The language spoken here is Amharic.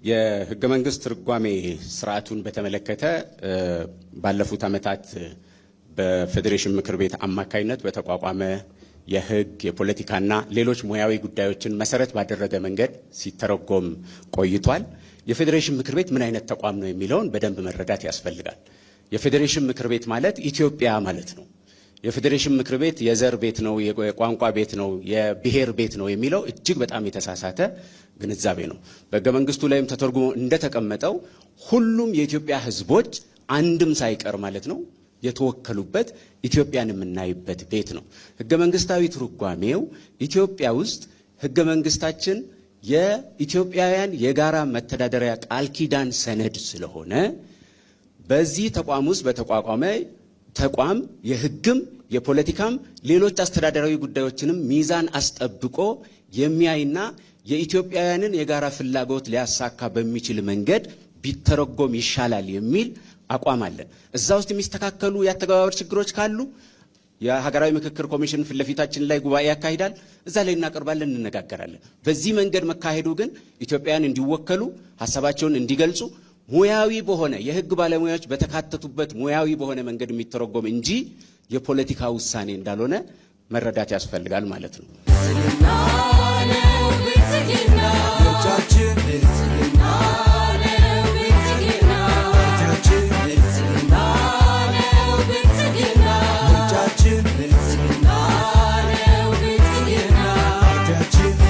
የህገ መንግስት ትርጓሜ ስርዓቱን በተመለከተ ባለፉት ዓመታት በፌዴሬሽን ምክር ቤት አማካይነት በተቋቋመ የህግ የፖለቲካና ሌሎች ሙያዊ ጉዳዮችን መሰረት ባደረገ መንገድ ሲተረጎም ቆይቷል። የፌዴሬሽን ምክር ቤት ምን አይነት ተቋም ነው የሚለውን በደንብ መረዳት ያስፈልጋል። የፌዴሬሽን ምክር ቤት ማለት ኢትዮጵያ ማለት ነው። የፌዴሬሽን ምክር ቤት የዘር ቤት ነው፣ የቋንቋ ቤት ነው፣ የብሔር ቤት ነው የሚለው እጅግ በጣም የተሳሳተ ግንዛቤ ነው። በህገ መንግስቱ ላይም ተተርጉሞ እንደተቀመጠው ሁሉም የኢትዮጵያ ህዝቦች አንድም ሳይቀር ማለት ነው የተወከሉበት ኢትዮጵያን የምናይበት ቤት ነው። ህገ መንግስታዊ ትርጓሜው ኢትዮጵያ ውስጥ ህገ መንግስታችን የኢትዮጵያውያን የጋራ መተዳደሪያ ቃል ኪዳን ሰነድ ስለሆነ በዚህ ተቋም ውስጥ በተቋቋመ ተቋም የህግም የፖለቲካም ሌሎች አስተዳደራዊ ጉዳዮችንም ሚዛን አስጠብቆ የሚያይና የኢትዮጵያውያንን የጋራ ፍላጎት ሊያሳካ በሚችል መንገድ ቢተረጎም ይሻላል የሚል አቋም አለን። እዛ ውስጥ የሚስተካከሉ የአተገባበር ችግሮች ካሉ የሀገራዊ ምክክር ኮሚሽን ፊት ለፊታችን ላይ ጉባኤ ያካሂዳል። እዛ ላይ እናቀርባለን፣ እንነጋገራለን። በዚህ መንገድ መካሄዱ ግን ኢትዮጵያውያን እንዲወከሉ ሀሳባቸውን እንዲገልጹ ሙያዊ በሆነ የህግ ባለሙያዎች በተካተቱበት ሙያዊ በሆነ መንገድ የሚተረጎም እንጂ የፖለቲካ ውሳኔ እንዳልሆነ መረዳት ያስፈልጋል ማለት ነው።